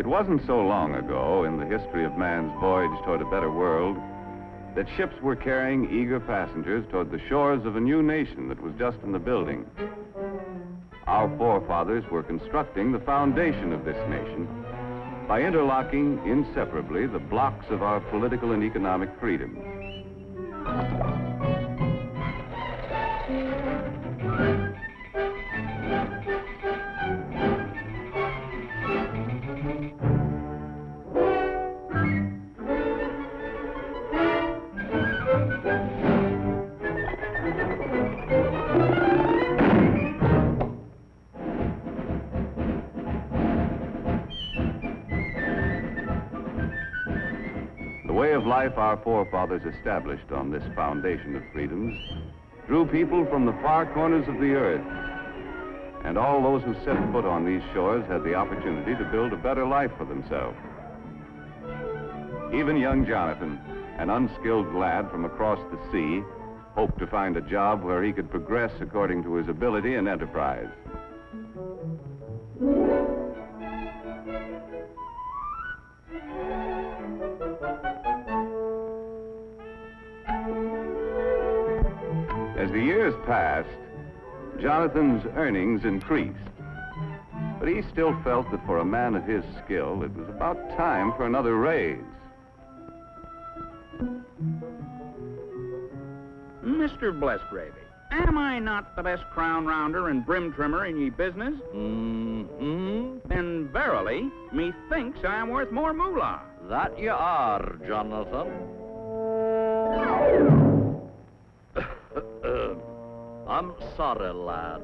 It wasn't so long ago in the history of man's voyage toward a better world that ships were carrying eager passengers toward the shores of a new nation that was just in the building. Our forefathers were constructing the foundation of this nation by interlocking inseparably the blocks of our political and economic freedoms. The way of life our forefathers established on this foundation of freedoms drew people from the far corners of the earth. And all those who set foot on these shores had the opportunity to build a better life for themselves. Even young Jonathan, an unskilled lad from across the sea, hoped to find a job where he could progress according to his ability and enterprise. As the years passed, Jonathan's earnings increased. But he still felt that for a man of his skill, it was about time for another raise. Mr. Blessgravy, am I not the best crown rounder and brim trimmer in ye business? Then verily, methinks I am worth more moolah. That you are, Jonathan. I'm sorry, lad.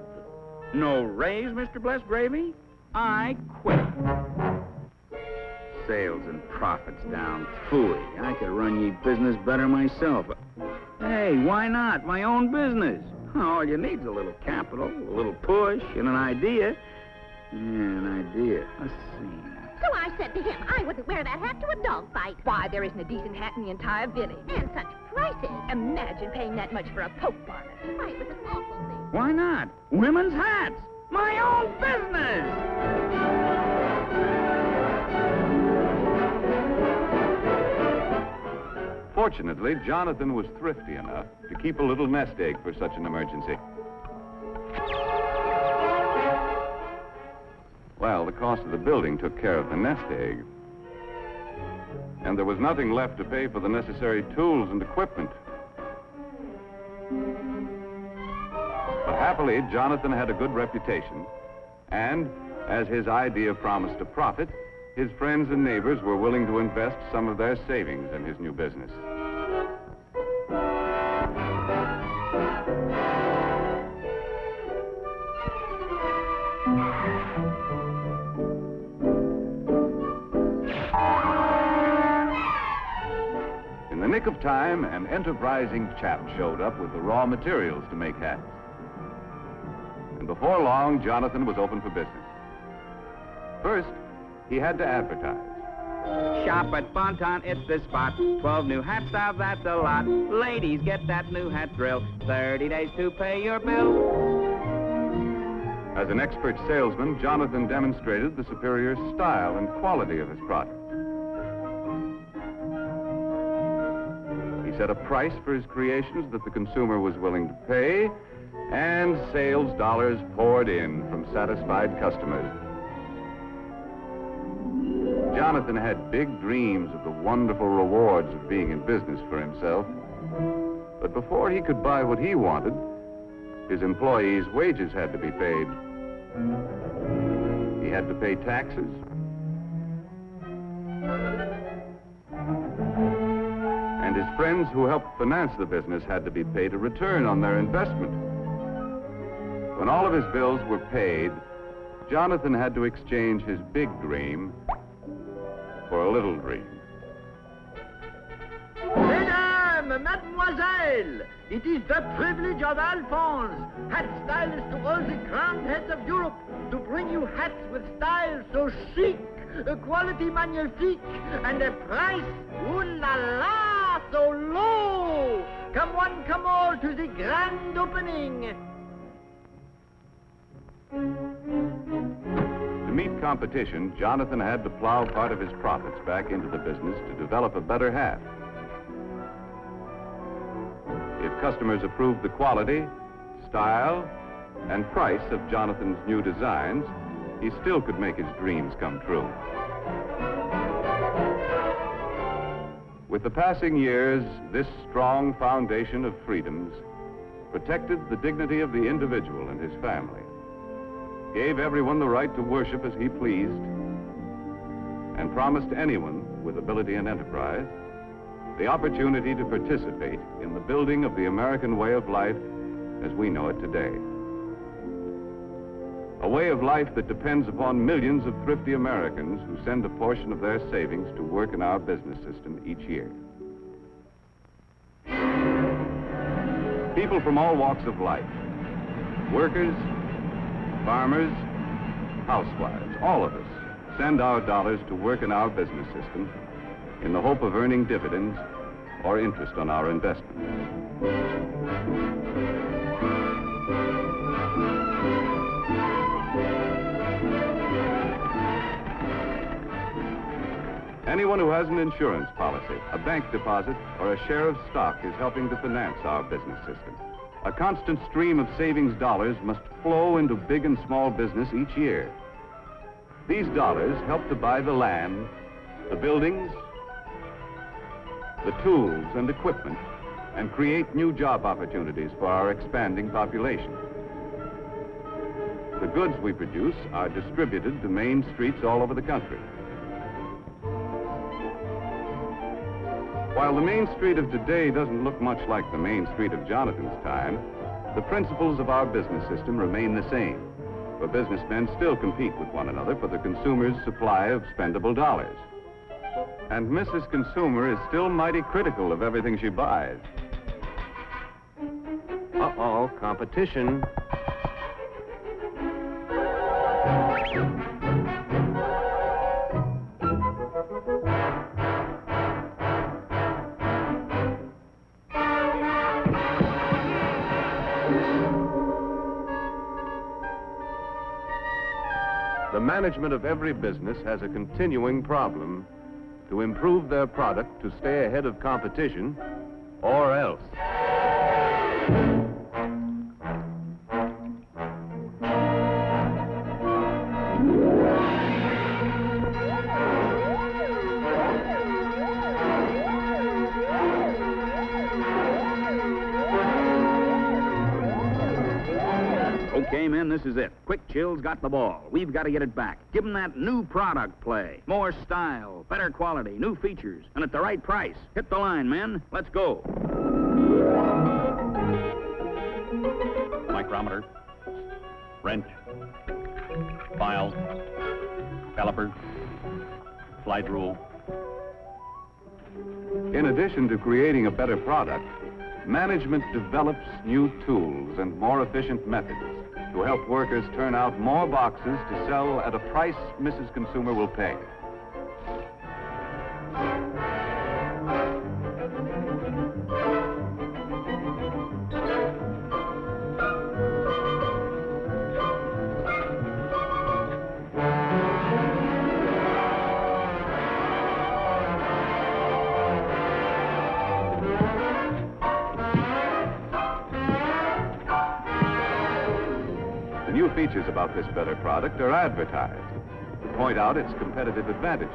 No raise, Mr. Blessgravy? I quit. Sales and profits down. Phooey, I could run ye business better myself. Hey, why not? My own business. All you need's a little capital, a little push, and an idea. Yeah, an idea. Let's see. So I said to him, I wouldn't wear that hat to a dog fight. Why, there isn't a decent hat in the entire village. And such prices. Imagine paying that much for a poke bonnet. Why, it was an awful thing. Why not? Women's hats. My own business. Fortunately, Jonathan was thrifty enough to keep a little nest egg for such an emergency. Well, the cost of the building took care of the nest egg. And there was nothing left to pay for the necessary tools and equipment. But happily, Jonathan had a good reputation. And as his idea promised a profit, his friends and neighbors were willing to invest some of their savings in his new business. In the nick of time, an enterprising chap showed up with the raw materials to make hats. And before long, Jonathan was open for business. First, he had to advertise. Shop at Bonton, it's the spot. 12 new hat styles, that's a lot. Ladies, get that new hat drill. 30 days to pay your bill. As an expert salesman, Jonathan demonstrated the superior style and quality of his product. He set a price for his creations that the consumer was willing to pay, and sales dollars poured in from satisfied customers. Jonathan had big dreams of the wonderful rewards of being in business for himself. But before he could buy what he wanted, his employees' wages had to be paid. He had to pay taxes. And his friends who helped finance the business had to be paid a return on their investment. When all of his bills were paid, Jonathan had to exchange his big dream for a little dream. Mesdames, mademoiselles, it is the privilege of Alphonse, hat stylist to all the grand heads of Europe, to bring you hats with style so chic, a quality magnifique, and a price, ooh la la, so low. Come one, come all to the grand opening. To meet competition, Jonathan had to plow part of his profits back into the business to develop a better hat. If customers approved the quality, style, and price of Jonathan's new designs, he still could make his dreams come true. With the passing years, this strong foundation of freedoms protected the dignity of the individual and his family, gave everyone the right to worship as he pleased, and promised anyone with ability and enterprise the opportunity to participate in the building of the American way of life as we know it today. A way of life that depends upon millions of thrifty Americans who send a portion of their savings to work in our business system each year. People from all walks of life, workers, farmers, housewives, all of us send our dollars to work in our business system in the hope of earning dividends or interest on our investments. Anyone who has an insurance policy, a bank deposit, or a share of stock is helping to finance our business system. A constant stream of savings dollars must flow into big and small business each year. These dollars help to buy the land, the buildings, the tools and equipment, and create new job opportunities for our expanding population. The goods we produce are distributed to main streets all over the country. While the Main Street of today doesn't look much like the Main Street of Jonathan's time, the principles of our business system remain the same, for businessmen still compete with one another for the consumer's supply of spendable dollars. And Mrs. Consumer is still mighty critical of everything she buys. Uh-oh, competition. The management of every business has a continuing problem to improve their product to stay ahead of competition, or else. Okay, men, this is it. Quick Chill's got the ball. We've got to get it back. Give them that new product play. More style, better quality, new features, and at the right price. Hit the line, men. Let's go. Micrometer, wrench, file, caliper, slide rule. In addition to creating a better product, management develops new tools and more efficient methods to help workers turn out more boxes to sell at a price Mrs. Consumer will pay. The new features about this better product are advertised to point out its competitive advantages.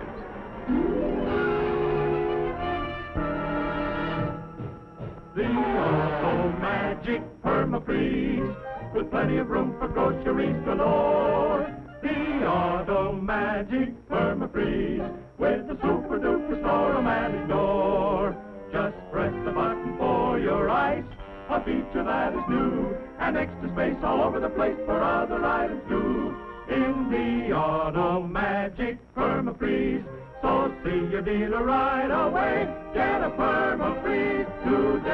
The Auto Magic Permafreeze, with plenty of room for groceries galore. The Auto Magic Permafreeze, with the super duper store-o-matic door. Just press the button for your ice, a feature that is new, and extra space all over the place for other items too. In the Auto Magic Permafreeze, so see your dealer right away. Get a Permafreeze today.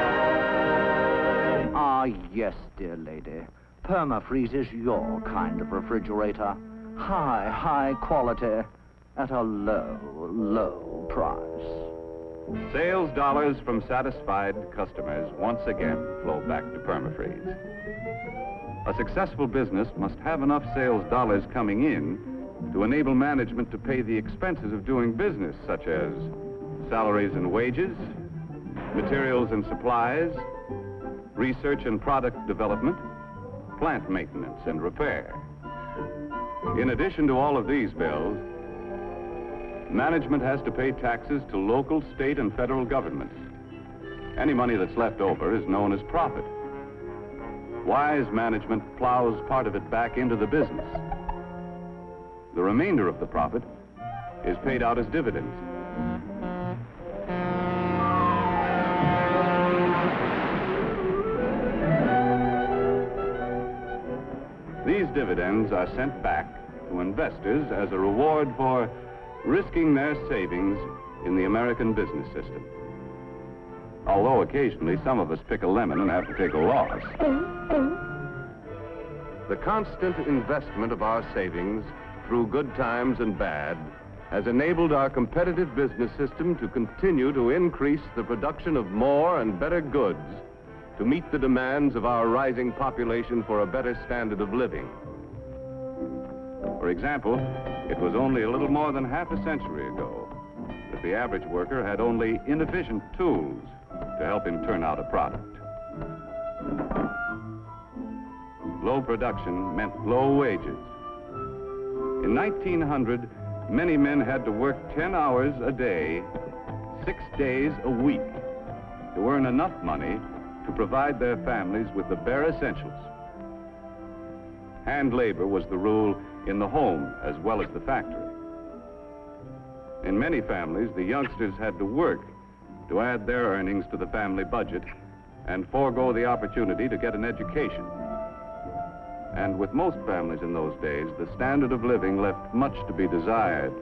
Ah, yes, dear lady. Permafreeze is your kind of refrigerator. High quality at a low price. Sales dollars from satisfied customers once again flow back to Permafreeze. A successful business must have enough sales dollars coming in to enable management to pay the expenses of doing business, such as salaries and wages, materials and supplies, research and product development, plant maintenance and repair. In addition to all of these bills, management has to pay taxes to local, state, and federal governments. Any money that's left over is known as profit. Wise management plows part of it back into the business. The remainder of the profit is paid out as dividends. These dividends are sent back to investors as a reward for risking their savings in the American business system. Although occasionally some of us pick a lemon and have to take a loss. The constant investment of our savings through good times and bad has enabled our competitive business system to continue to increase the production of more and better goods to meet the demands of our rising population for a better standard of living. For example, it was only a little more than half a century ago that the average worker had only inefficient tools to help him turn out a product. Low production meant low wages. In 1900, many men had to work 10 hours a day, 6 days a week, to earn enough money to provide their families with the bare essentials. Hand labor was the rule in the home as well as the factory. In many families, the youngsters had to work to add their earnings to the family budget and forego the opportunity to get an education. And with most families in those days, the standard of living left much to be desired.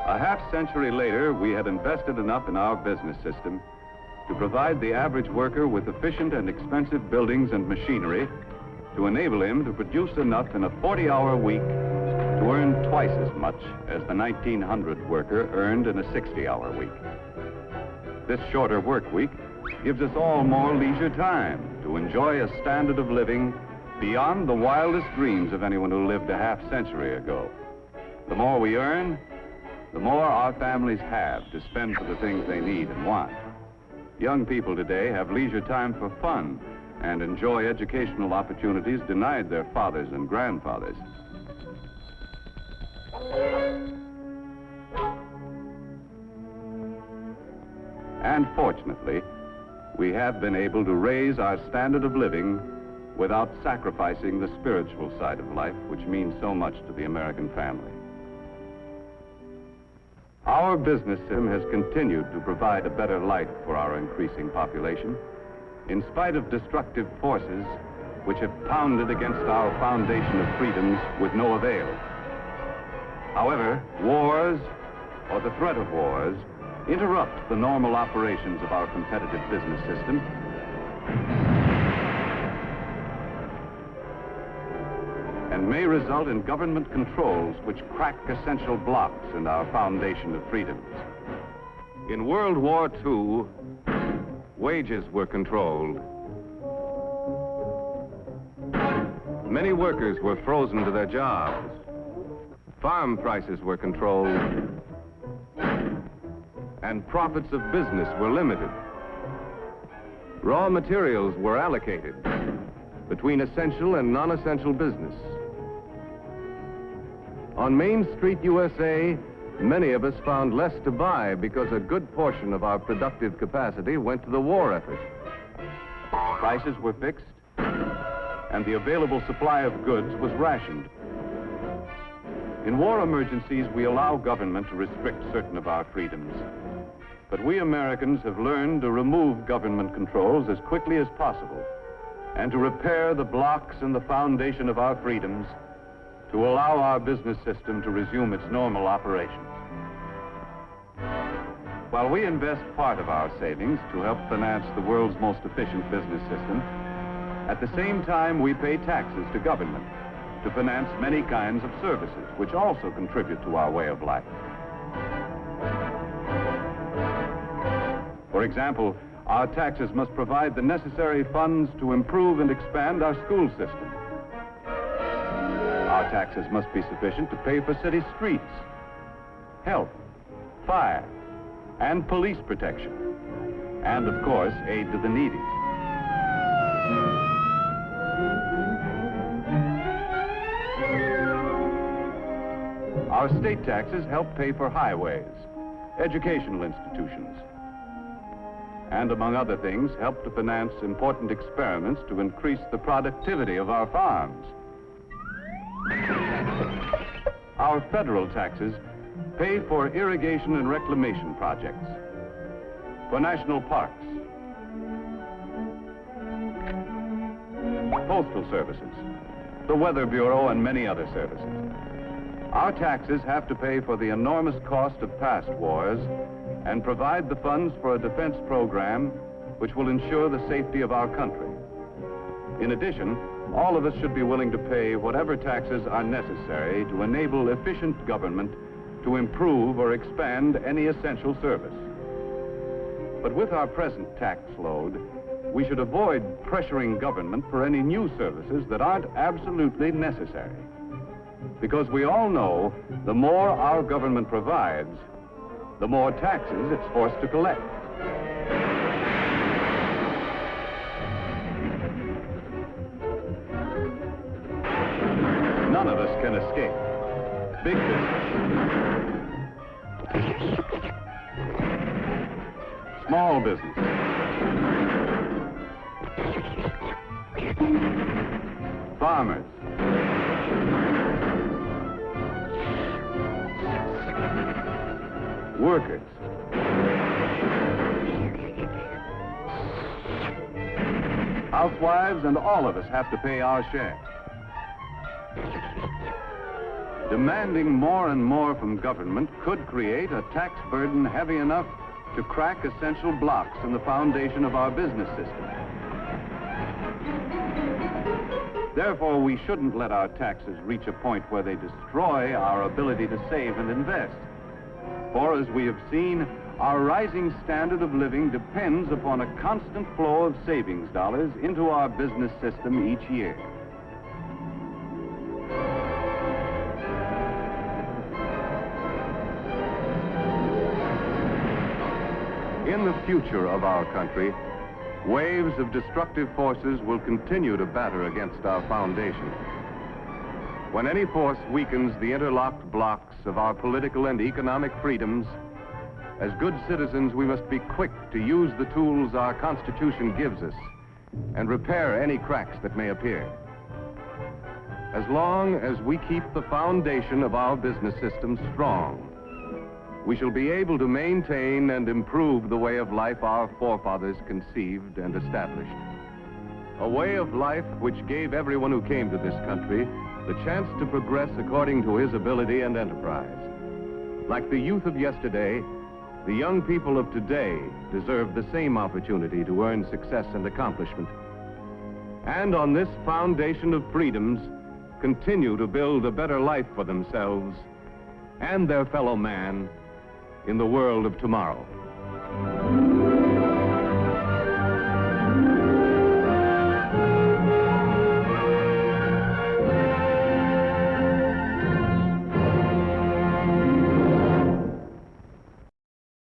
A half-century later, we had invested enough in our business system to provide the average worker with efficient and expensive buildings and machinery to enable him to produce enough in a 40-hour week to earn twice as much as the 1900 worker earned in a 60-hour week. This shorter work week gives us all more leisure time to enjoy a standard of living beyond the wildest dreams of anyone who lived a half-century ago. The more we earn, the more our families have to spend for the things they need and want. Young people today have leisure time for fun and enjoy educational opportunities denied their fathers and grandfathers. And fortunately, we have been able to raise our standard of living without sacrificing the spiritual side of life, which means so much to the American family. Our business system has continued to provide a better life for our increasing population, in spite of destructive forces which have pounded against our foundation of freedoms with no avail. However, wars, or the threat of wars, interrupt the normal operations of our competitive business system and may result in government controls which crack essential blocks in our foundation of freedoms. In World War II, wages were controlled. Many workers were frozen to their jobs. Farm prices were controlled, and profits of business were limited. Raw materials were allocated between essential and non-essential business. On Main Street, USA, many of us found less to buy because a good portion of our productive capacity went to the war effort. Prices were fixed, and the available supply of goods was rationed. In war emergencies, we allow government to restrict certain of our freedoms. But we Americans have learned to remove government controls as quickly as possible and to repair the blocks in the foundation of our freedoms to allow our business system to resume its normal operations. While we invest part of our savings to help finance the world's most efficient business system, at the same time we pay taxes to government to finance many kinds of services which also contribute to our way of life. For example, our taxes must provide the necessary funds to improve and expand our school system. Our taxes must be sufficient to pay for city streets, health, fire, and police protection, and, of course, aid to the needy. Our state taxes help pay for highways, educational institutions, and, among other things, help to finance important experiments to increase the productivity of our farms. Our federal taxes pay for irrigation and reclamation projects, for national parks, postal services, the Weather Bureau, and many other services. Our taxes have to pay for the enormous cost of past wars and provide the funds for a defense program which will ensure the safety of our country. In addition, all of us should be willing to pay whatever taxes are necessary to enable efficient government to improve or expand any essential service. But with our present tax load, we should avoid pressuring government for any new services that aren't absolutely necessary. Because we all know the more our government provides, the more taxes it's forced to collect. None of us can escape. Big business, small business, farmers, workers, housewives, and all of us have to pay our share. Demanding more and more from government could create a tax burden heavy enough to crack essential blocks in the foundation of our business system. Therefore, we shouldn't let our taxes reach a point where they destroy our ability to save and invest. For, as we have seen, our rising standard of living depends upon a constant flow of savings dollars into our business system each year. In the future of our country, waves of destructive forces will continue to batter against our foundation. When any force weakens the interlocked blocks of our political and economic freedoms, as good citizens, we must be quick to use the tools our Constitution gives us and repair any cracks that may appear. As long as we keep the foundation of our business system strong, we shall be able to maintain and improve the way of life our forefathers conceived and established. A way of life which gave everyone who came to this country the chance to progress according to his ability and enterprise. Like the youth of yesterday, the young people of today deserve the same opportunity to earn success and accomplishment. And on this foundation of freedoms, continue to build a better life for themselves and their fellow man in the world of tomorrow.